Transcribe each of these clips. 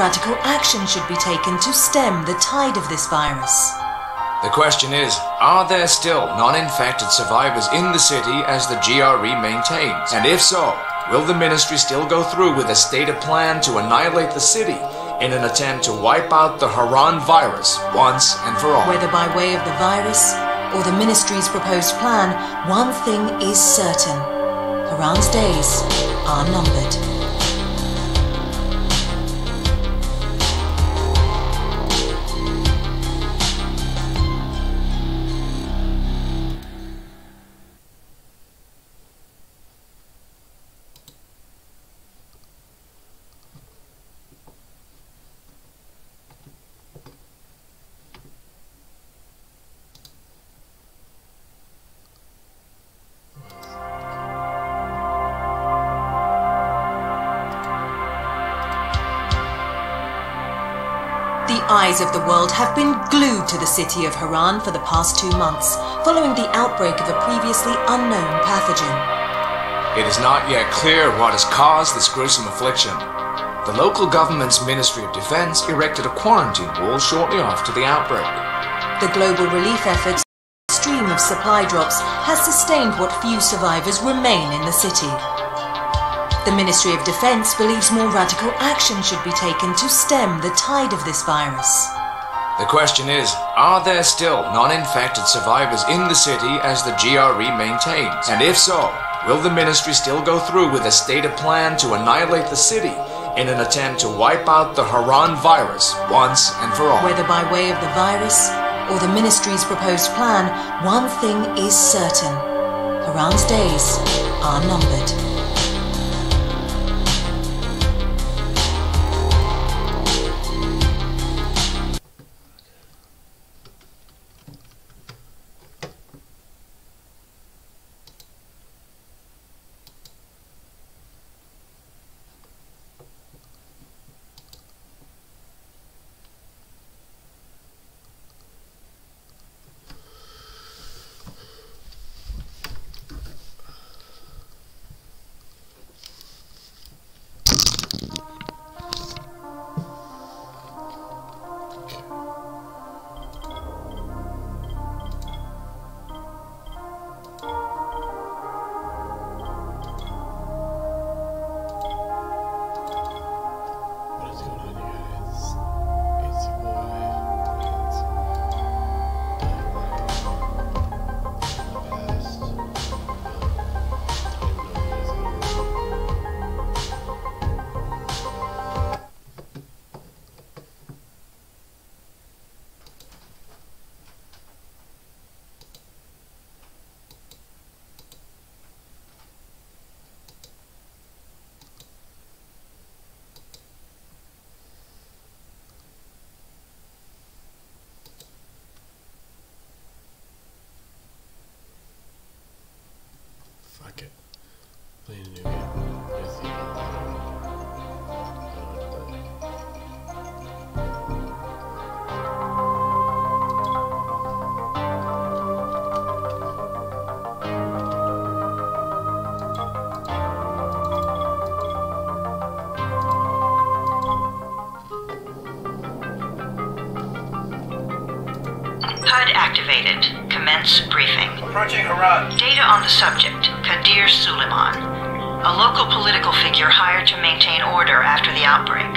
radical action should be taken to stem the tide of this virus. The question is, are there still non-infected survivors in the city as the GRE maintains? And if so, will the ministry still go through with a stated plan to annihilate the city in an attempt to wipe out the Harran virus once and for all? Whether by way of the virus or the ministry's proposed plan, one thing is certain. Harran's days are numbered. The eyes of the world have been glued to the city of Harran for the past 2 months, following the outbreak of a previously unknown pathogen. It is not yet clear what has caused this gruesome affliction. The local government's Ministry of Defense erected a quarantine wall shortly after the outbreak. The global relief efforts, a stream of supply drops, has sustained what few survivors remain in the city. The Ministry of Defense believes more radical action should be taken to stem the tide of this virus. The question is, are there still non-infected survivors in the city as the GRE maintains? And if so, will the ministry still go through with a stated plan to annihilate the city in an attempt to wipe out the Harran virus once and for all? Whether by way of the virus or the ministry's proposed plan, one thing is certain. Harran's days are numbered. Fuck it. Play a new game. Yes, you can. HUD activated. Commence briefing. Approaching Harran. Data on the subject, Kadir Suleiman, a local political figure hired to maintain order after the outbreak.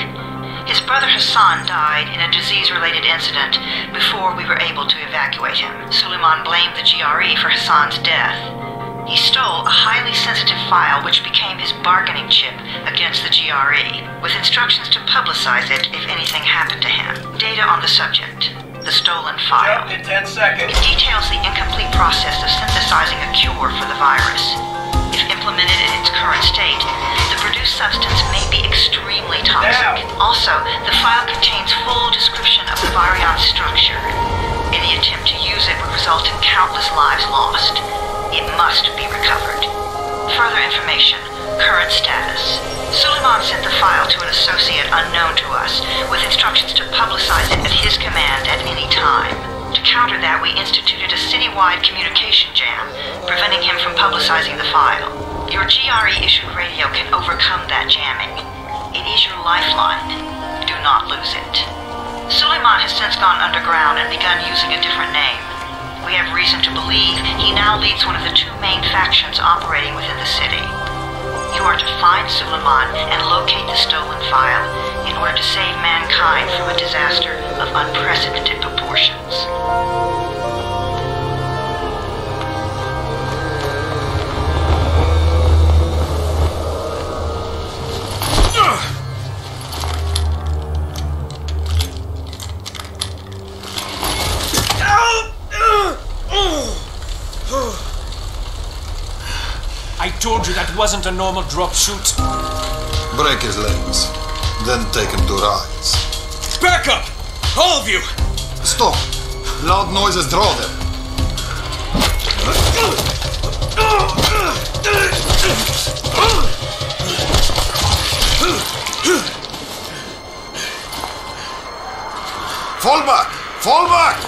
His brother Hassan died in a disease-related incident before we were able to evacuate him. Suleiman blamed the GRE for Hassan's death. He stole a highly sensitive file which became his bargaining chip against the GRE, with instructions to publicize it if anything happened to him. Data on the subject, the stolen file. Jump in 10 seconds. It details the incomplete process of synthesizing a cure for the virus. If implemented in its current state, the produced substance may be extremely toxic. Also, the file contains full description of the virion structure. Any attempt to use it would result in countless lives lost. It must be recovered. Further information, current status. Suleiman sent the file to an associate unknown to us, with instructions to publicize it at his command at any time. To counter that, we instituted a citywide communication jam, preventing him from publicizing the file. Your GRE-issued radio can overcome that jamming. It is your lifeline. Do not since gone underground and begun using a different name. We have reason to believe he now leads one of the two main factions operating within the city. You are to find Suleiman and locate the stolen file in order to save mankind from a disaster of unprecedented proportions. I told you that wasn't a normal drop shoot. Break his legs, then take him to Rise. Back up! All of you! Stop! Loud noises draw them. Fall back! Fall back!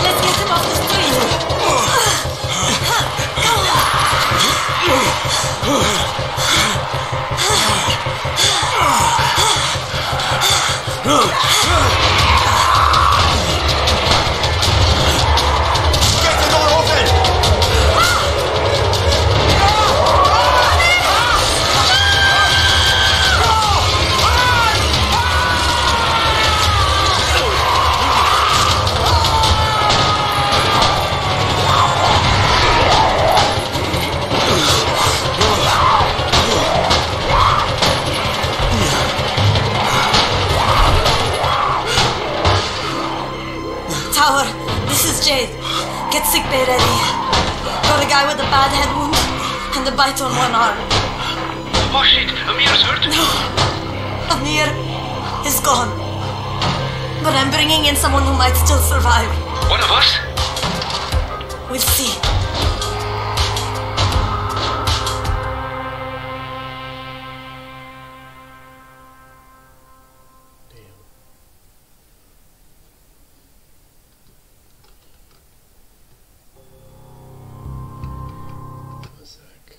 Let's get him off the street. Get the door open! Tower, this is Jade. Get sickbay ready. Got a guy with a bad head wound and a bite on one arm. Oh shit, Amir's hurt? Amir is gone. But I'm bringing in someone who might still survive. One of us? We'll see. A sec.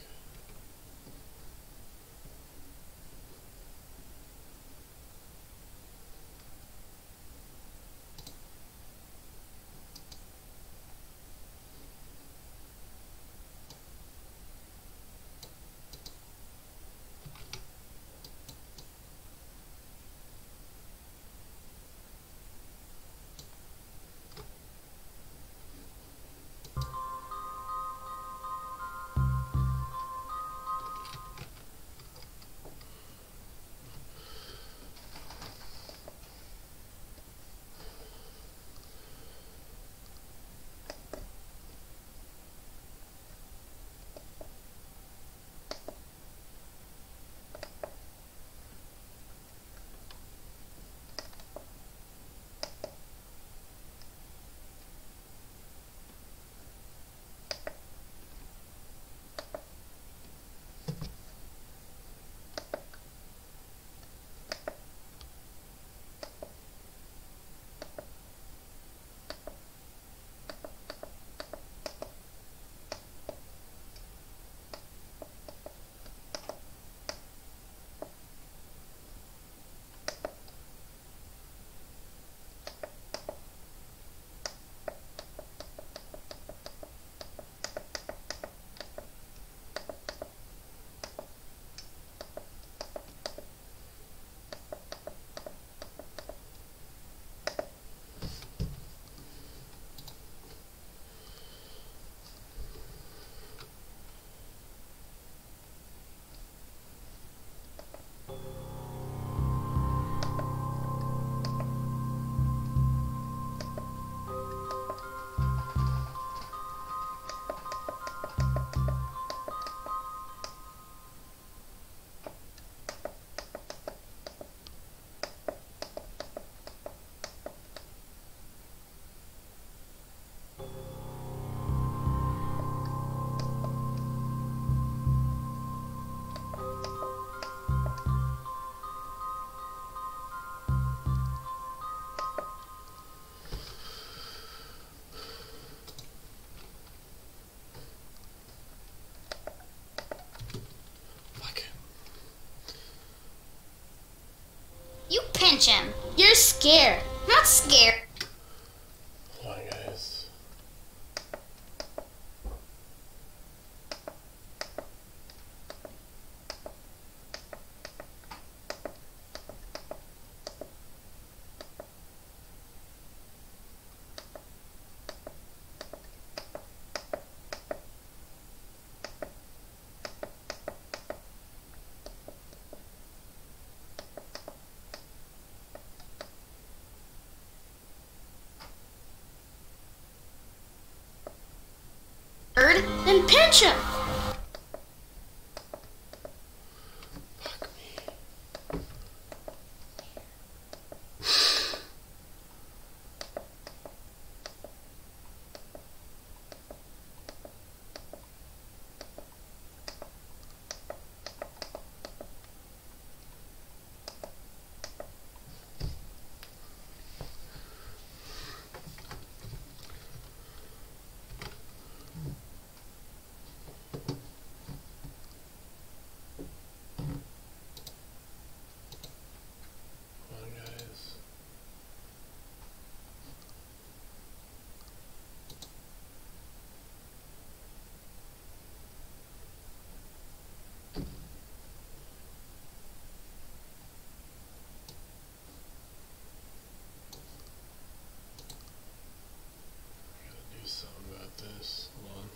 attention. You're scared. I'm not scared. Come on, guys. Then pinch him. Fuck me. Something about this. Hold on.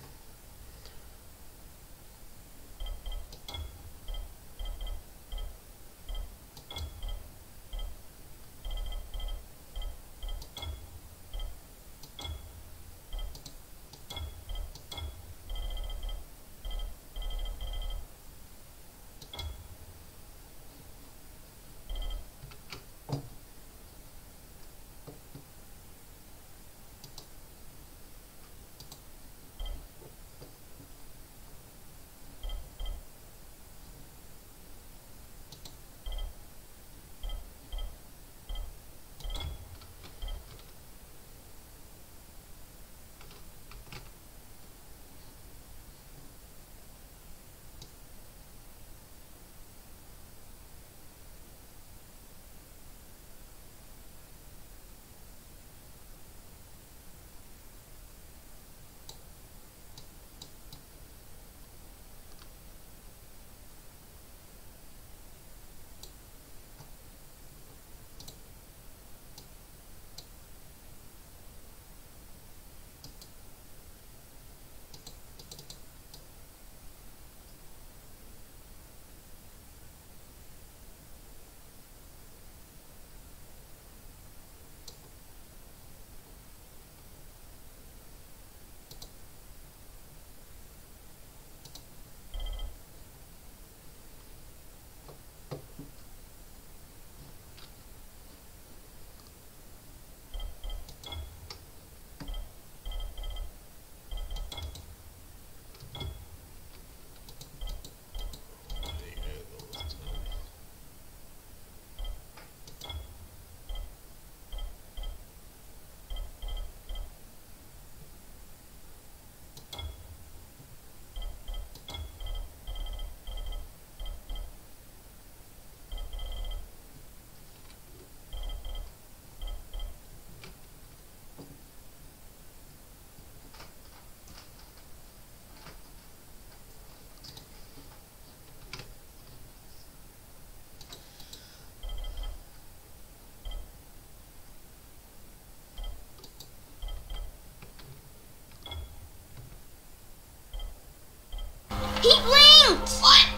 He blinked! What?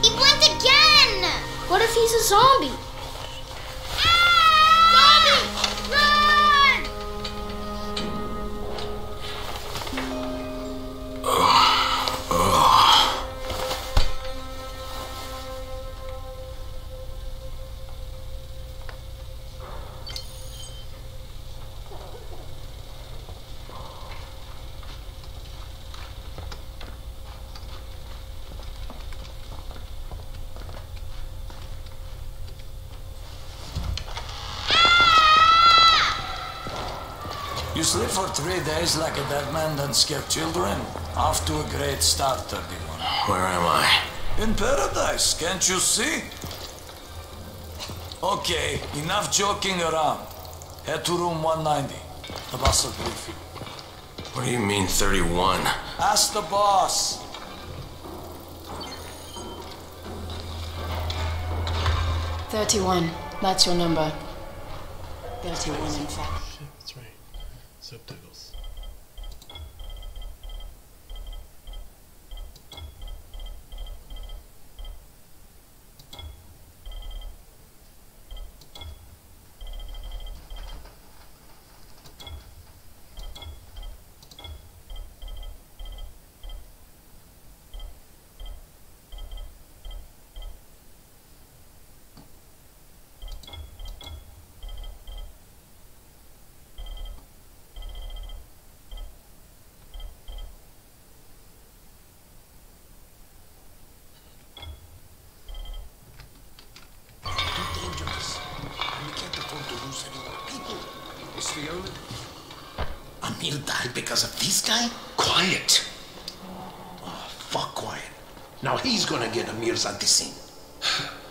He blinked again! What if he's a zombie? Ah! Zombie! Run! You sleep for 3 days like a dead man, then scare children? Off to a great start, 31. Where am I? In paradise, can't you see? Okay, enough joking around. Head to room 190. The boss will brief you. What do you mean, 31? Ask the boss. 31. That's your number. 31, in fact. Shit, that's right. Subtitles. Amir died because of this guy? Quiet. Oh, fuck quiet. Now he's gonna get Amir's at the scene.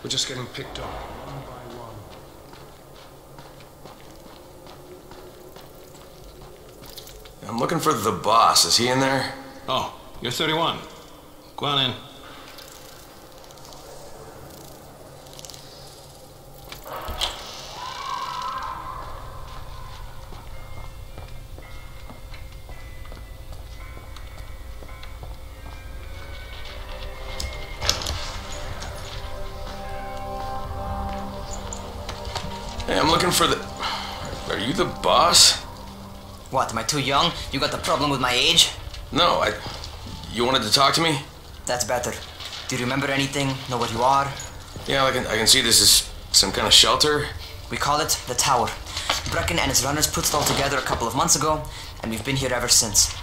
We're just getting picked up. I'm looking for the boss. Is he in there? Oh, you're 31. Go on in. Hey, I'm looking for the... Are you the boss? What, am I too young? You got the problem with my age? No, You wanted to talk to me? That's better. Do you remember anything? Know what you are? Yeah, I can see this is some kind of shelter. We call it the Tower. Brecken and his runners put it all together a couple of months ago, and we've been here ever since.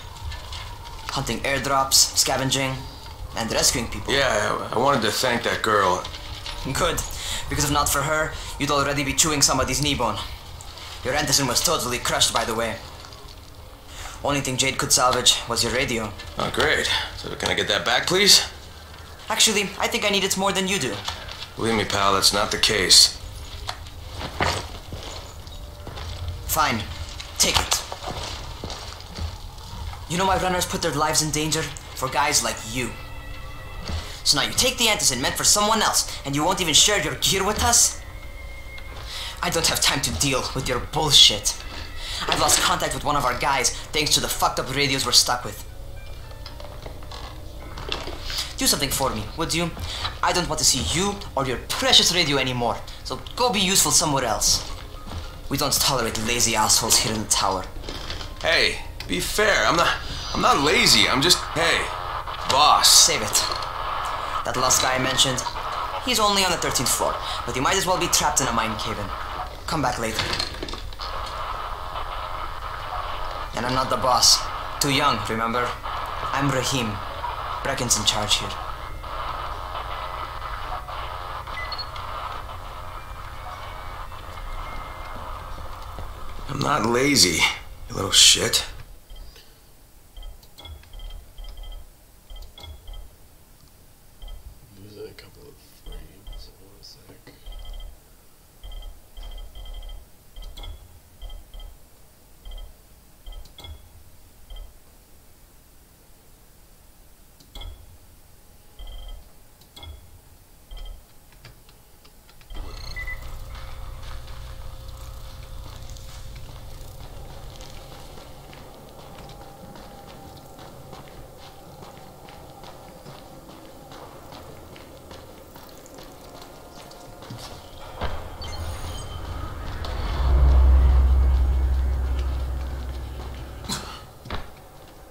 Hunting airdrops, scavenging, and rescuing people. Yeah, I wanted to thank that girl. Good, because if not for her, you'd already be chewing somebody's knee bone. Your Anderson was totally crushed, by the way. Only thing Jade could salvage was your radio. Oh, great. So can I get that back, please? Actually, I think I need it more than you do. Believe me, pal, that's not the case. Fine. Take it. You know why runners put their lives in danger? For guys like you. So now you take the Anderson meant for someone else, and you won't even share your gear with us? I don't have time to deal with your bullshit. I've lost contact with one of our guys thanks to the fucked up radios we're stuck with. Do something for me, would you? I don't want to see you or your precious radio anymore, so go be useful somewhere else. We don't tolerate lazy assholes here in the tower. Hey, be fair. I'm not lazy. I'm just, hey, boss. Save it. That last guy I mentioned, he's only on the 13th floor, but he might as well be trapped in a mine cave-in. Come back later. And I'm not the boss. Too young, remember? I'm Rahim. Brecken's in charge here. I'm not lazy, you little shit. Losing a couple of frames. Hold on a sec.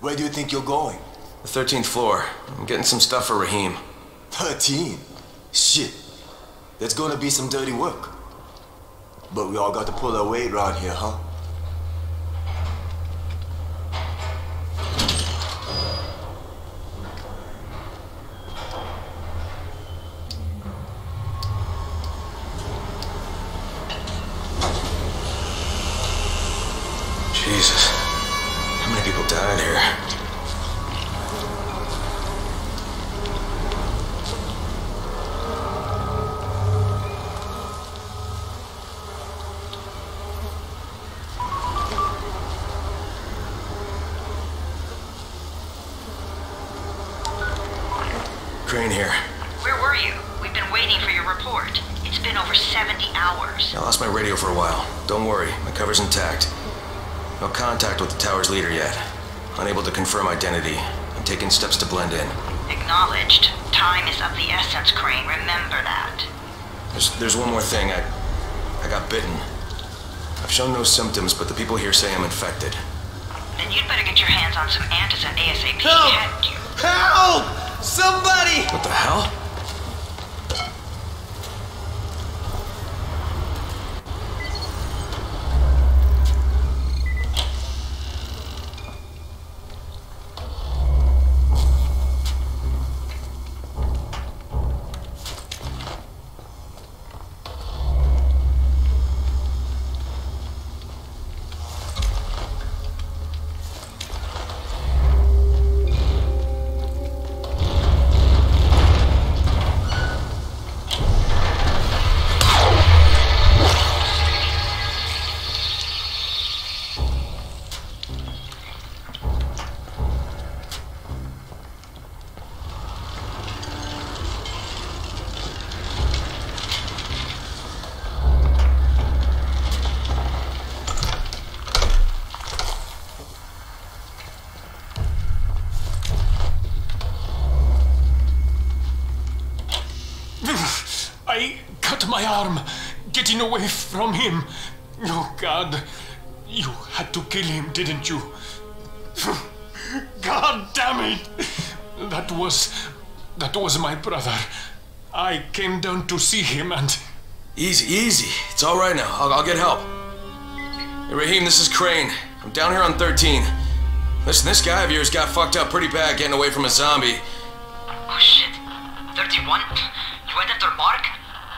Where do you think you're going? The 13th floor. I'm getting some stuff for Rahim. 13? Shit. That's gonna be some dirty work. But we all got to pull our weight around here, huh? Jesus. How many people died here? Crane here. Where were you? We've been waiting for your report. It's been over 70 hours. I lost my radio for a while. Don't worry, my cover's intact. No contact with the tower's leader yet. Unable to confirm identity. I'm taking steps to blend in. Acknowledged. Time is of the essence, Crane. Remember that. There's one more thing. I got bitten. I've shown no symptoms, but the people here say I'm infected. Then you'd better get your hands on some antizin ASAP. Help! Can't you? Help! Somebody! What the hell? I cut my arm getting away from him. Oh, God. You had to kill him, didn't you? God damn it! That was my brother. I came down to see him and... Easy. It's all right now. I'll get help. Hey, Rahim, this is Crane. I'm down here on 13. Listen, this guy of yours got fucked up pretty bad getting away from a zombie. Oh, shit. 31? You went after Mark?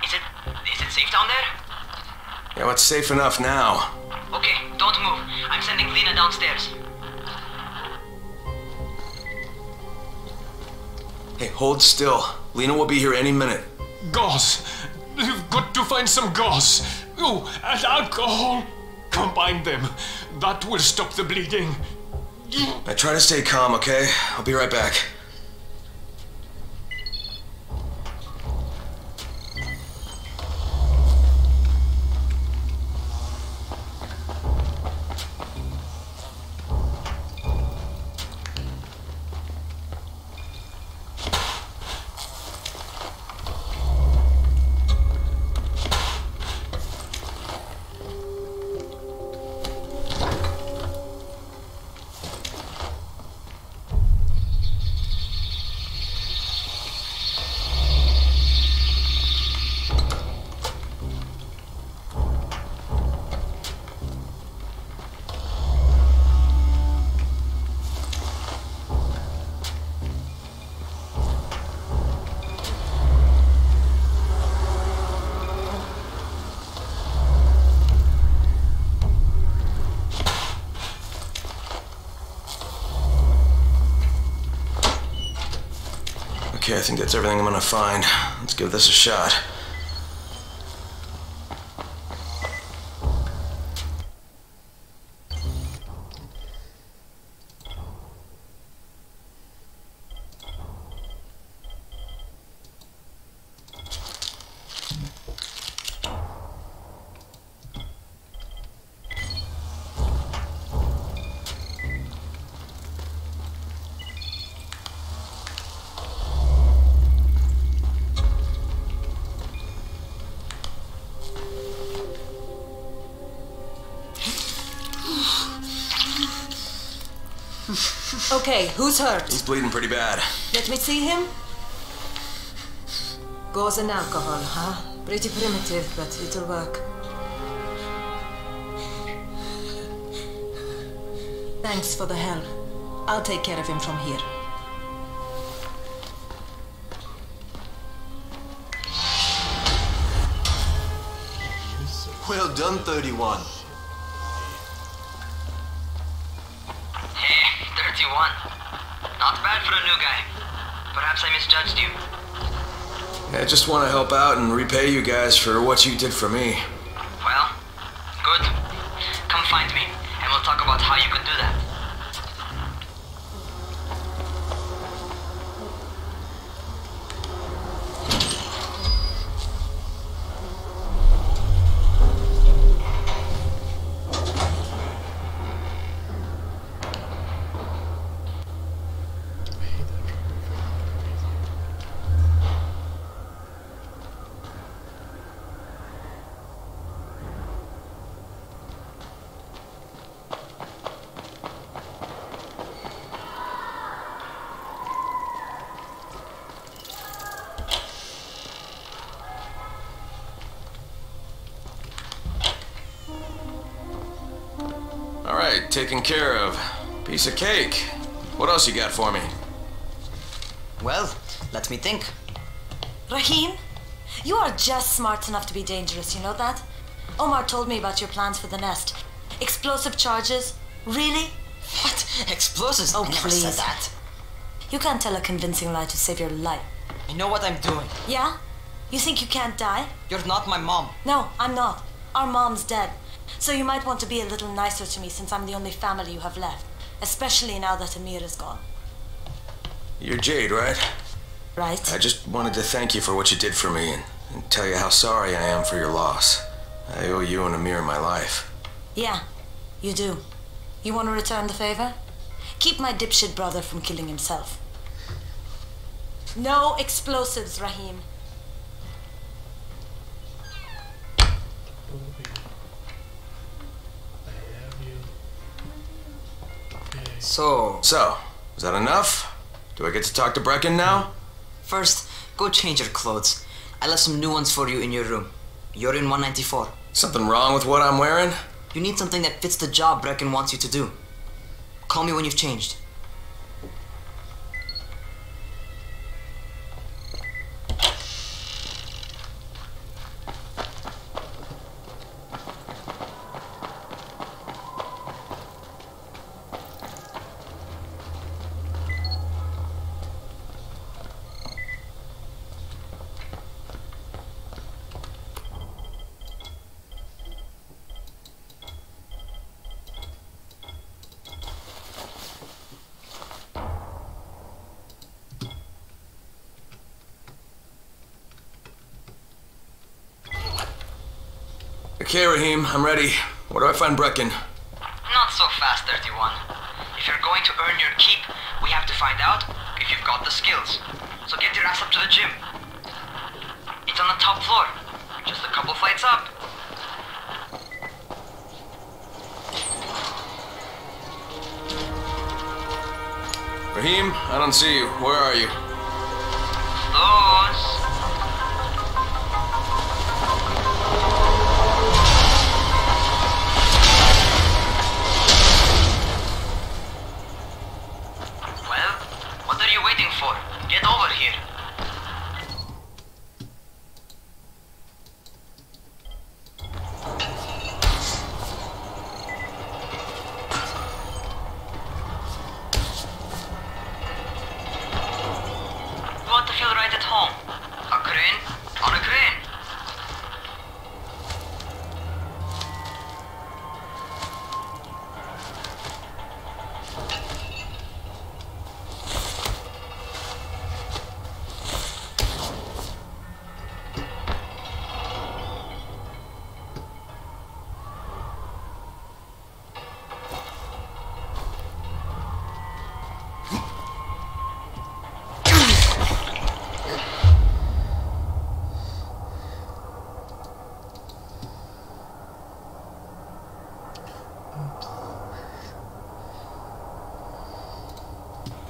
Is it safe down there? Yeah, well, it's safe enough now. Okay, don't move. I'm sending Lena downstairs. Hey, hold still. Lena will be here any minute. Gauze. You've got to find some gauze. Oh, and alcohol. Combine them. That will stop the bleeding. I try to stay calm, okay? I'll be right back. Okay, I think that's everything I'm gonna find. Let's give this a shot. Okay, who's hurt? He's bleeding pretty bad. Let me see him. Gauze and alcohol, huh? Pretty primitive, but it'll work. Thanks for the help. I'll take care of him from here. Well done, 31. Hey, 31. Not bad for a new guy. Perhaps I misjudged you. I just want to help out and repay you guys for what you did for me. Well, good. Come find me, and we'll talk about how you could do that. taken care of. Piece of cake. What else you got for me? Well, let me think. Rahim, you are just smart enough to be dangerous, you know that? Omar told me about your plans for the nest. Explosive charges? Really? What? Explosives? Oh, I never please. said that. You can't tell a convincing lie to save your life. I know what I'm doing. Yeah? You think you can't die? You're not my mom. No, I'm not. Our mom's dead. So you might want to be a little nicer to me since I'm the only family you have left. Especially now that Amir is gone. You're Jade, right? Right. I just wanted to thank you for what you did for me and tell you how sorry I am for your loss. I owe you and Amir my life. Yeah, you do. You want to return the favor? Keep my dipshit brother from killing himself. No explosives, Rahim. So, is that enough? Do I get to talk to Brecken now? First, go change your clothes. I left some new ones for you in your room. You're in 194. Something wrong with what I'm wearing? You need something that fits the job Brecken wants you to do. Call me when you've changed. Okay, Rahim, I'm ready. Where do I find Brecken? Not so fast, 31. If you're going to earn your keep, we have to find out if you've got the skills. So get your ass up to the gym. It's on the top floor. Just a couple flights up. Rahim, I don't see you. Where are you? Those. Well, what are you waiting for? Get over here. You want to feel right at home. A crane on a crane.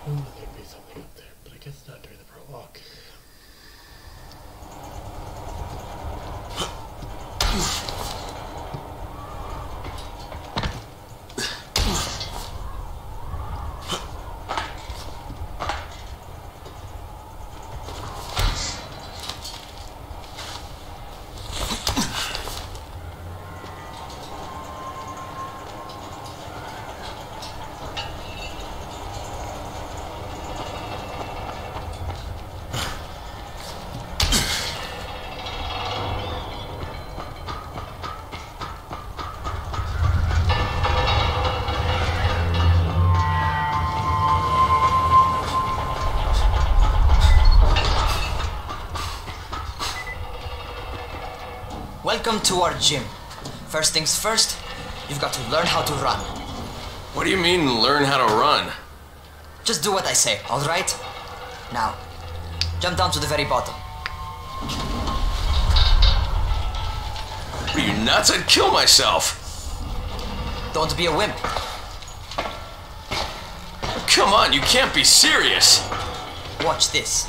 There'd be something up there, but I guess not during the prologue. Welcome to our gym. First things first, you've got to learn how to run. What do you mean, learn how to run? Just do what I say, alright? Now, jump down to the very bottom. Are you nuts? I'd kill myself. Don't be a wimp. Come on, you can't be serious. Watch this.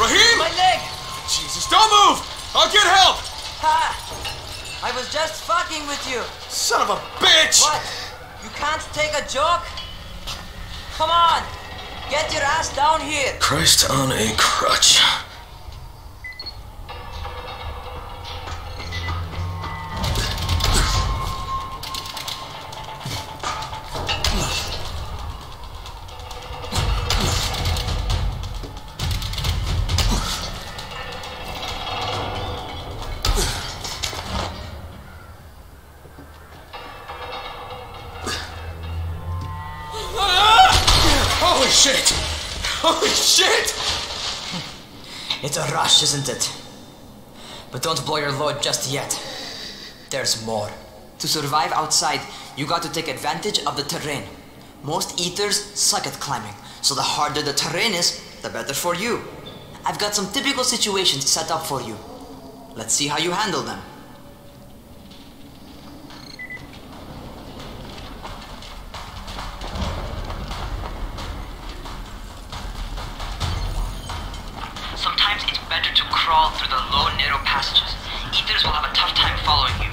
Rahim! My leg! Jesus, don't move! I'll get help! Ha! I was just fucking with you. Son of a bitch! What? You can't take a joke? Come on! Get your ass down here! Christ on a crutch. Holy shit! Holy shit! It's a rush, isn't it? But don't blow your load just yet. There's more. To survive outside, you got to take advantage of the terrain. Most eaters suck at climbing, so the harder the terrain is, the better for you. I've got some typical situations set up for you. Let's see how you handle them. Sometimes it's better to crawl through the low, narrow passages. Eaters will have a tough time following you.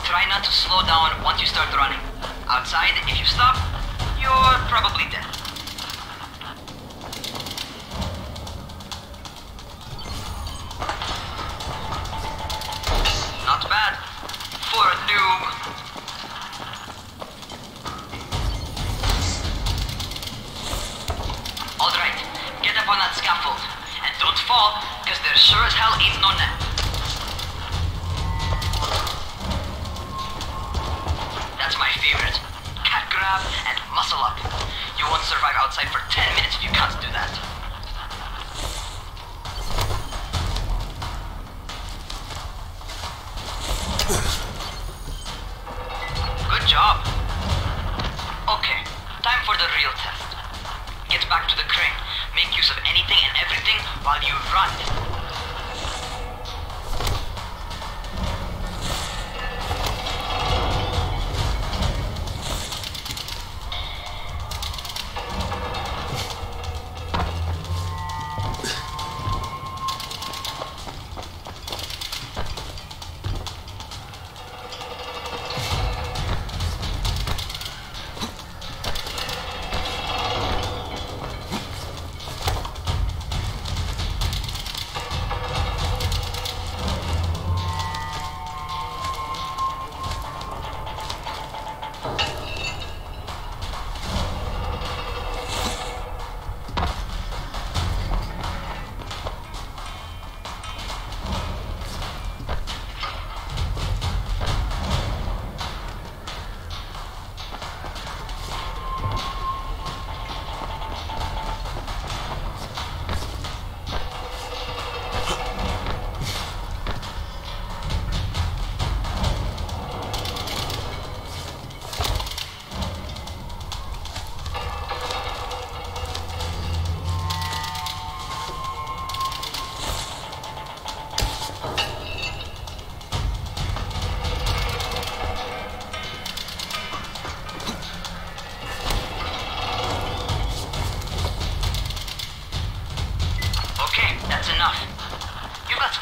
Try not to slow down once you start running. Outside, if you stop, you're probably dead. Not bad. For a noob. Alright, get up on that scaffold. And don't fall, because there sure as hell ain't no net. That's my favorite. Cat grab and muscle up. You won't survive outside for 10 minutes if you can't do that. Good job. Okay, time for the real test. Get back to the crane. Make use of anything and everything while you run.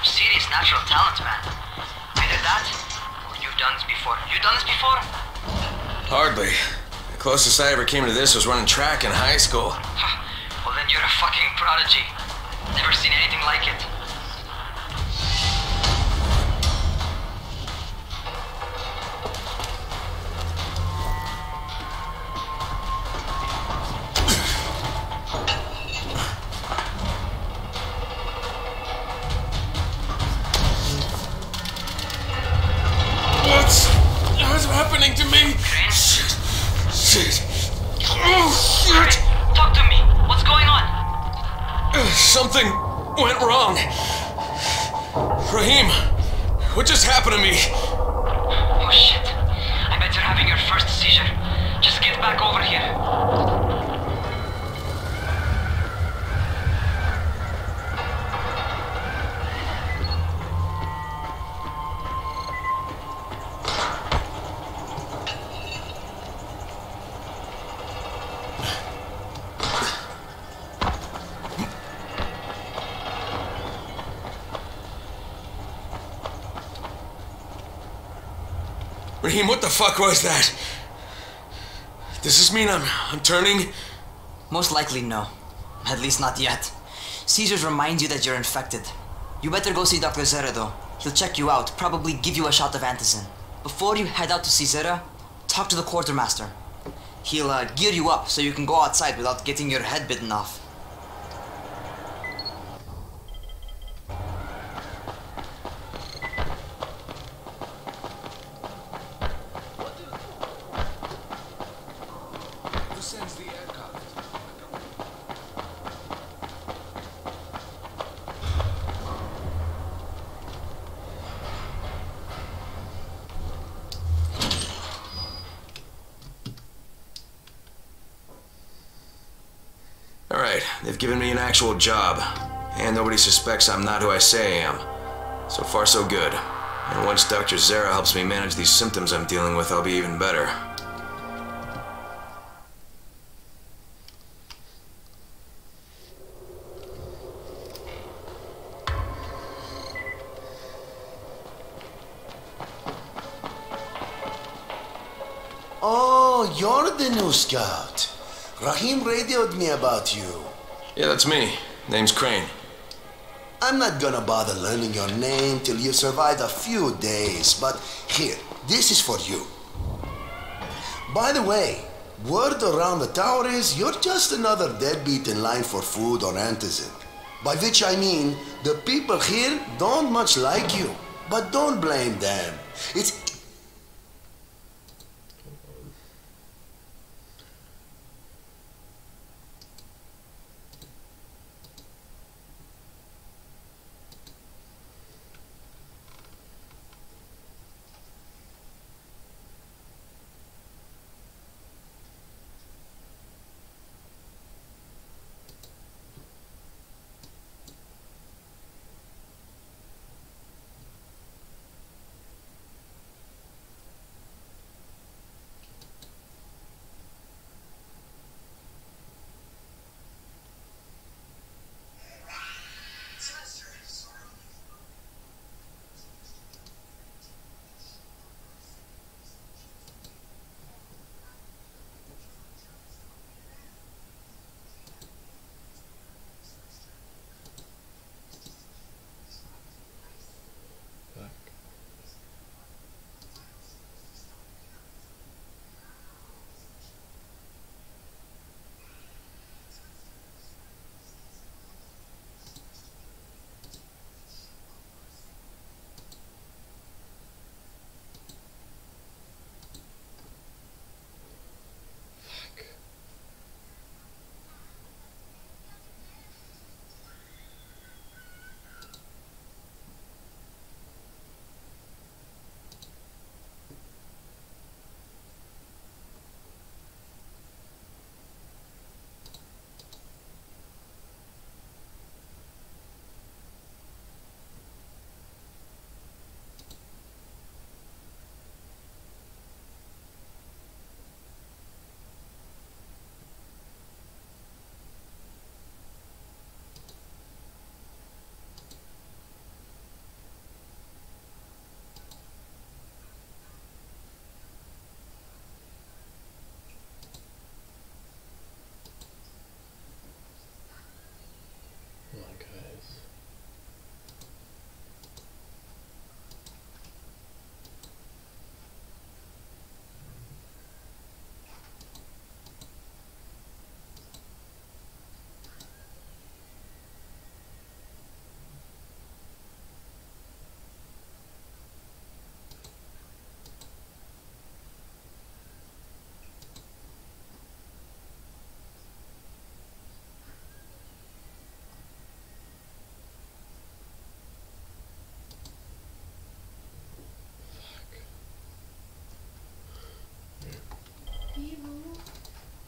Serious natural talent, man. Either that, or you've done this before. You done this before? Hardly. The closest I ever came to this was running track in high school. Well, then you're a fucking prodigy. Never seen anything like it. What's happening to me? Shit. Oh, shit. Talk to me. What's going on? Something went wrong. Rahim, what just happened to me? Oh, shit. I bet you're having your first seizure. Just get back over here. Raheem, what the fuck was that? Does this mean I'm turning? Most likely no. At least not yet. Caesars reminds you that you're infected. You better go see Dr. Zere though. He'll check you out, probably give you a shot of antizin. Before you head out to see Zere, talk to the quartermaster. He'll gear you up so you can go outside without getting your head bitten off. Alright, they've given me an actual job, and nobody suspects I'm not who I say I am. So far so good. And once Dr. Zere helps me manage these symptoms I'm dealing with, I'll be even better. Oh, you're the new scout. Raheem radioed me about you. Yeah, that's me. Name's Crane. I'm not gonna bother learning your name till you've survived a few days, but here, this is for you. By the way, word around the tower is you're just another deadbeat in line for food or antizin. By which I mean, the people here don't much like you. But don't blame them. It's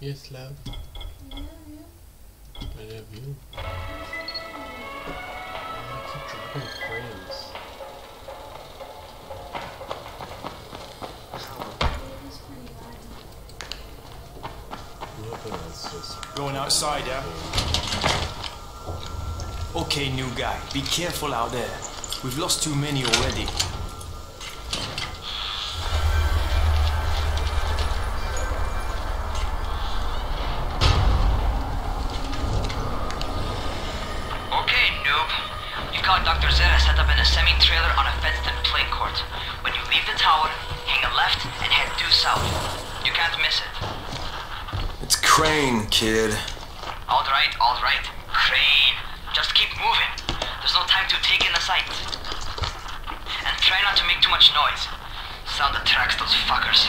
Yes, love. I love you. I keep dropping frames. Going outside, yeah? Okay, new guy. Be careful out there. We've lost too many already. got Dr. Zera set up in a semi-trailer on a fenced-in playing court. When you leave the tower, hang a left and head due south. You can't miss it. It's Crane, kid. All right. Crane. Just keep moving. There's no time to take in the sights. And try not to make too much noise. Sound attracts those fuckers.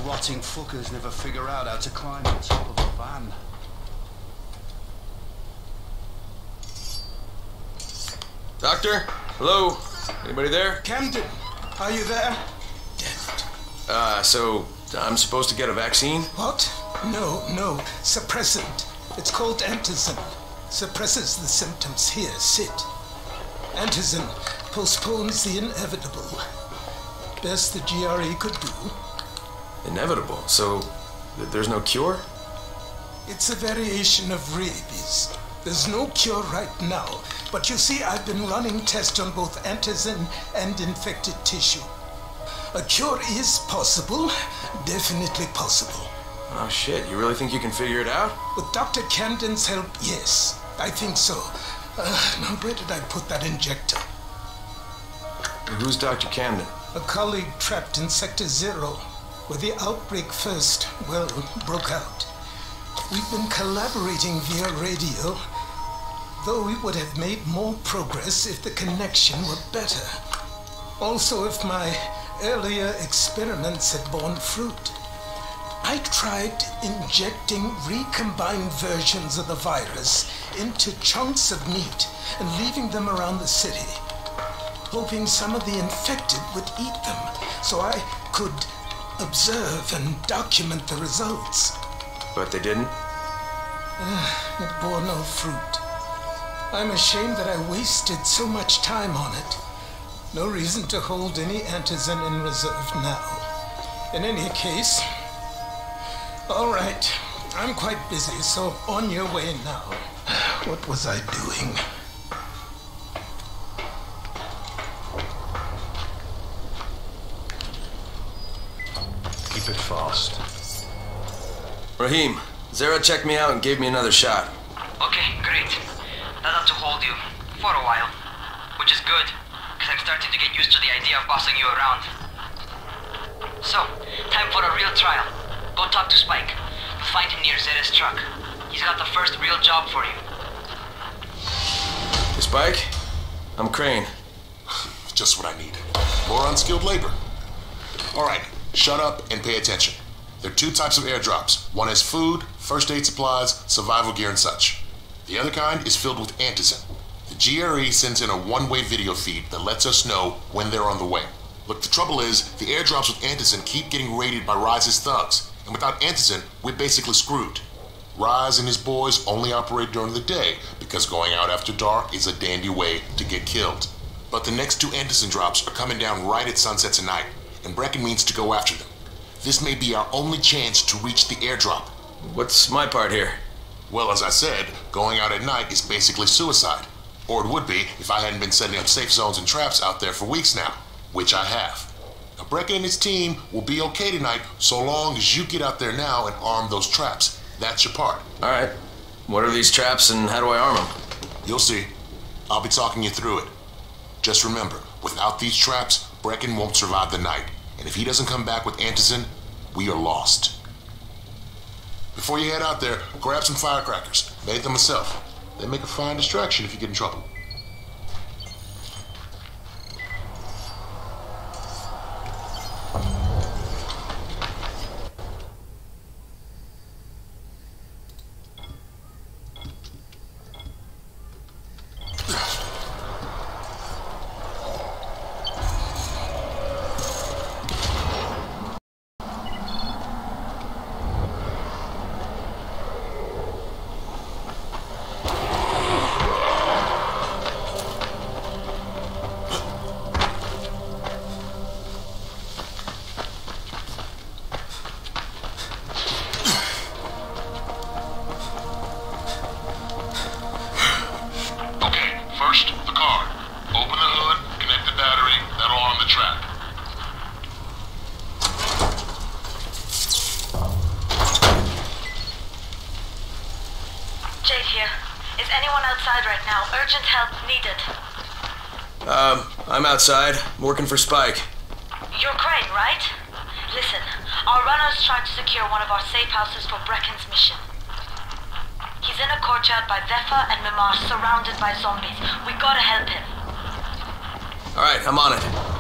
Rotting fuckers never figure out how to climb on top of a van. Doctor? Hello? Anybody there? Camden, are you there? So I'm supposed to get a vaccine? What? No. Suppressant. It's called Antizin. Suppresses the symptoms. Here, sit. Antizin postpones the inevitable. Best the GRE could do. Inevitable? So there's no cure? It's a variation of rabies. There's no cure right now, but you see, I've been running tests on both antizin and infected tissue. A cure is possible, definitely possible. Oh shit, you really think you can figure it out? With Dr. Camden's help, yes, I think so. Now where did I put that injector? Who's Dr. Camden? A colleague trapped in Sector 0, where the outbreak first, broke out. We've been collaborating via radio, though we would have made more progress if the connection were better. Also, if my earlier experiments had borne fruit. I tried injecting recombined versions of the virus into chunks of meat and leaving them around the city, hoping some of the infected would eat them so I could observe and document the results. But they didn't? It bore no fruit. I'm ashamed that I wasted so much time on it. No reason to hold any antizin in reserve now. In any case, all right, I'm quite busy, so on your way now. What was I doing? Keep it fast. Rahim, Zera checked me out and gave me another shot. Okay, great. That ought to hold you. For a while. Which is good, because I'm starting to get used to the idea of bossing you around. So, time for a real trial. Go talk to Spike. You'll find him near Zera's truck. He's got the first real job for you. Hey, Spike? I'm Crane. Just what I need. More unskilled labor. All right, shut up and pay attention. There are two types of airdrops. One has food, first aid supplies, survival gear, and such. The other kind is filled with antizin. The GRE sends in a one-way video feed that lets us know when they're on the way. Look, the trouble is, the airdrops with antizin keep getting raided by Rise's thugs, and without antizin, we're basically screwed. Rise and his boys only operate during the day, because going out after dark is a dandy way to get killed. But the next two antizin drops are coming down right at sunset tonight, and Brecken means to go after them. This may be our only chance to reach the airdrop. What's my part here? Well, as I said, going out at night is basically suicide. Or it would be if I hadn't been setting up safe zones and traps out there for weeks now, which I have. Now, Brecken and his team will be okay tonight so long as you get out there now and arm those traps. That's your part. All right. What are these traps and how do I arm them? You'll see. I'll be talking you through it. Just remember, without these traps, Brecken won't survive the night. And if he doesn't come back with antizin, we are lost. Before you head out there, grab some firecrackers. Made them myself. They make a fine distraction if you get in trouble. Jade here. Is anyone outside right now? Urgent help needed. I'm outside. I'm working for Spike. You're Crane, right? Listen, our runner's trying to secure one of our safe houses for Brecken's mission. He's in a courtyard by Vefa and Mimar, surrounded by zombies. We gotta help him. Alright, I'm on it.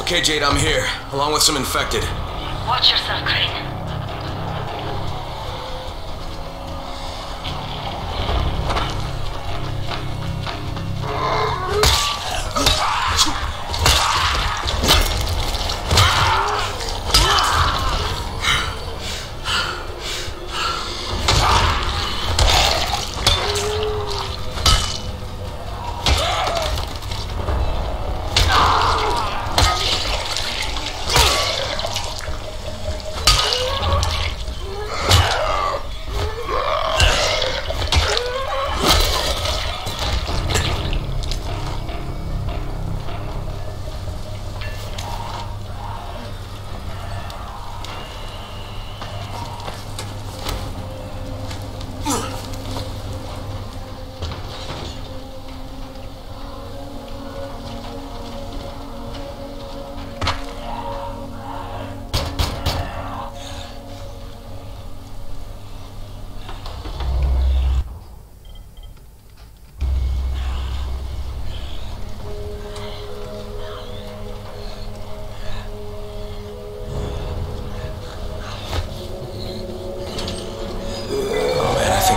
Okay, Jade, I'm here, along with some infected. Watch yourself, Crane.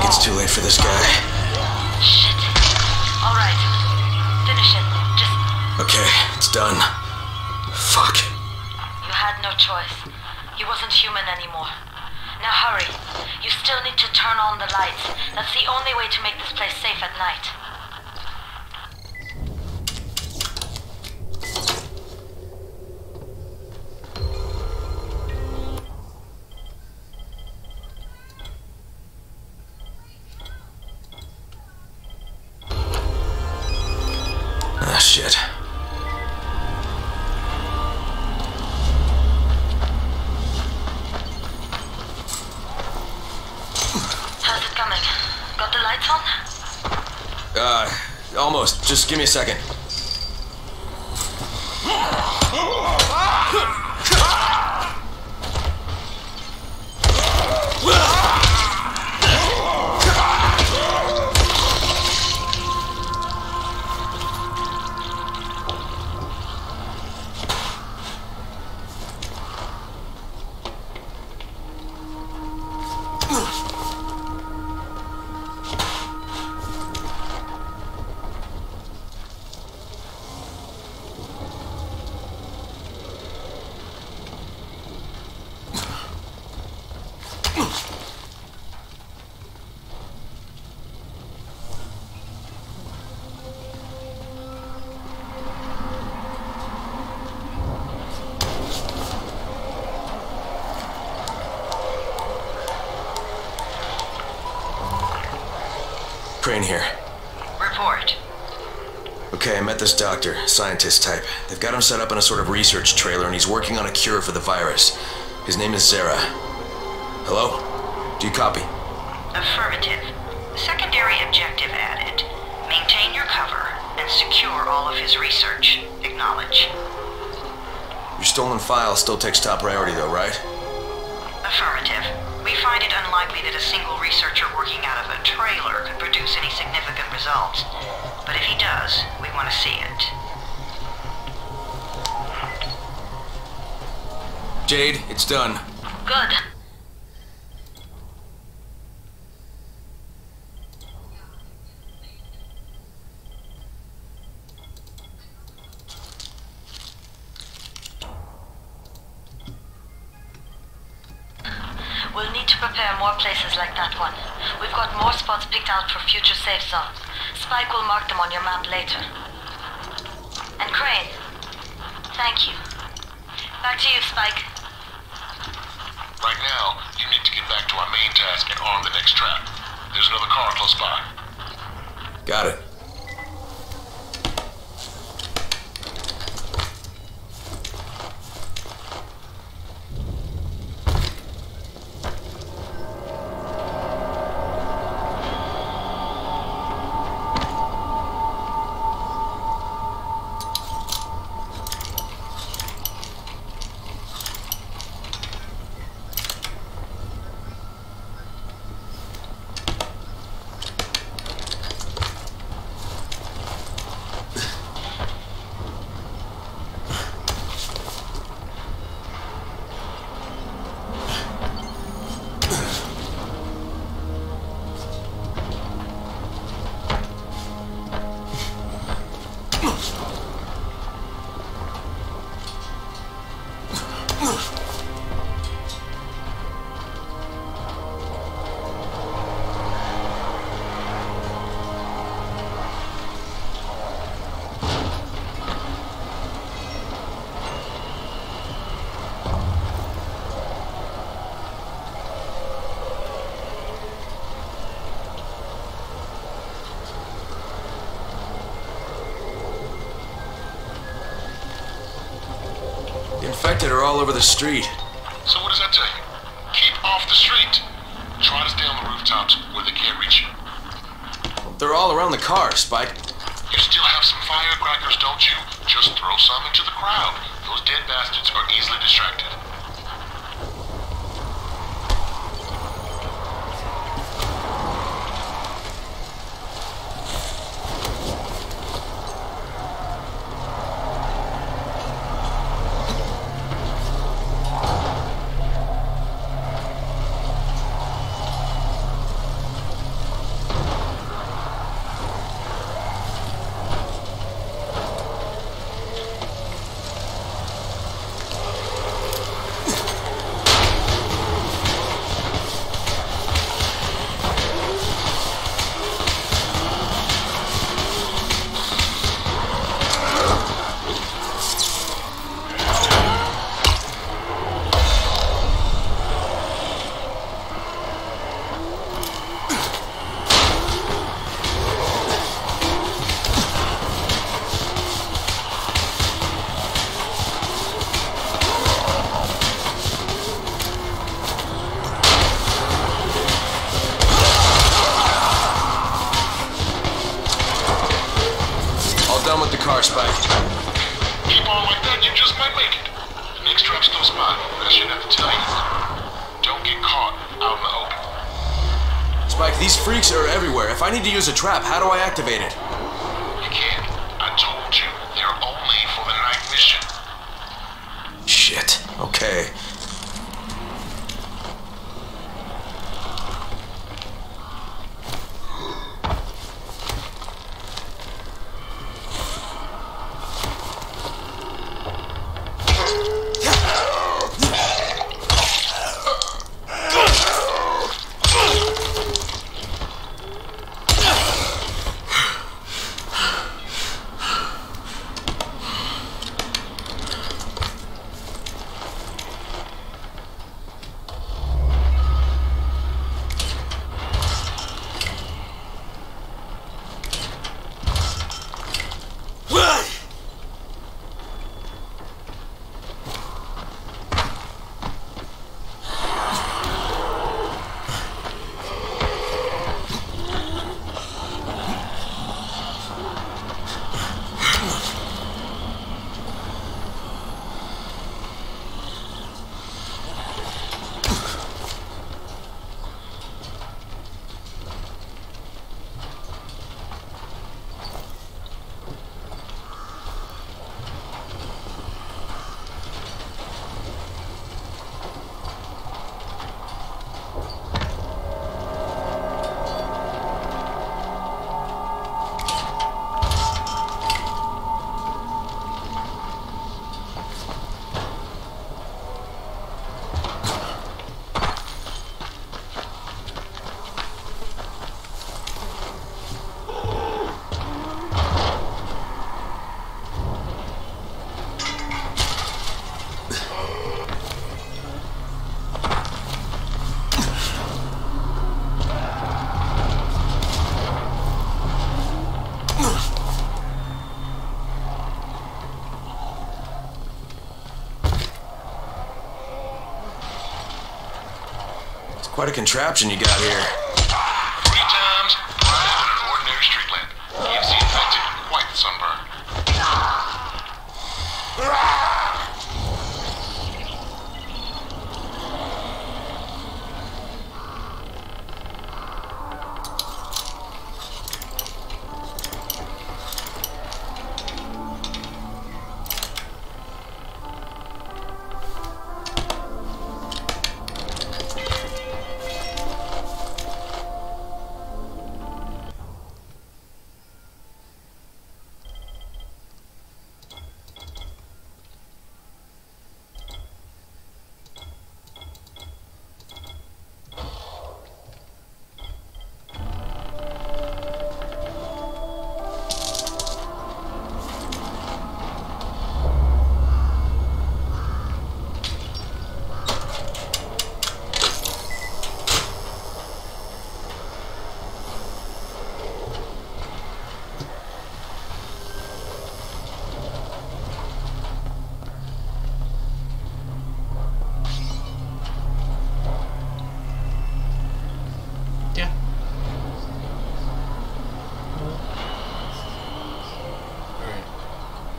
It's too late for this guy. Shit. All right. Finish it. Just... Okay, it's done. Fuck. You had no choice. He wasn't human anymore. Now hurry. You still need to turn on the lights. That's the only way to make this place safe at night. Almost. Just give me a second. Crane here. Report. Okay, I met this doctor, scientist type. They've got him set up in a sort of research trailer and he's working on a cure for the virus. His name is Zere. Hello? Do you copy? Affirmative. Secondary objective added. Maintain your cover and secure all of his research. Acknowledge. Your stolen file still takes top priority though, right? Affirmative. We find it unlikely that a single researcher working out of a trailer could produce any significant results. But if he does, we want to see it. Jade, it's done. Good. We'll need to prepare more places like that one. We've got more spots picked out for future safe zones. Spike will mark them on your map later. And Crane, thank you. Back to you, Spike. Right now, you need to get back to our main task and arm the next trap. There's another car close by. Got it. The infected are all over the street. So what does that tell you? Keep off the street. Try to stay on the rooftops where they can't reach you. They're all around the car, Spike. You still have some firecrackers, don't you? Just throw some into the crowd. Those dead bastards are easily distracted. car, Spike. Keep on like that, you just might make it. The next trap's no spot. I shouldn't have to tell you. Don't get caught out in the open. Spike, these freaks are everywhere. If I need to use a trap, how do I activate it? You can't. I told you, they're only for the night mission. Shit. Okay. Quite a contraption you got here. 3 times brighter than an ordinary street lamp. Gives the infected quite the sunburn. Alright.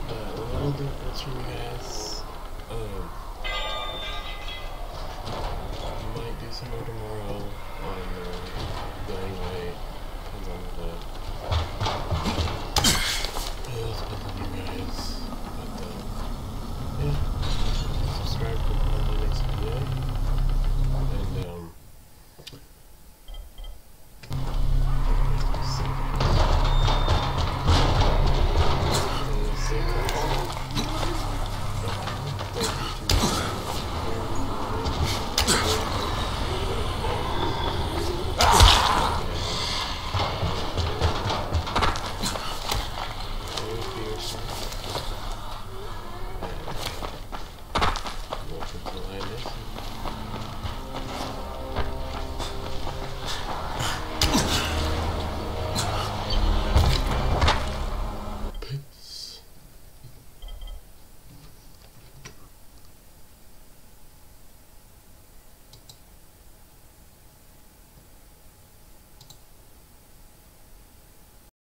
A little difference from you guys.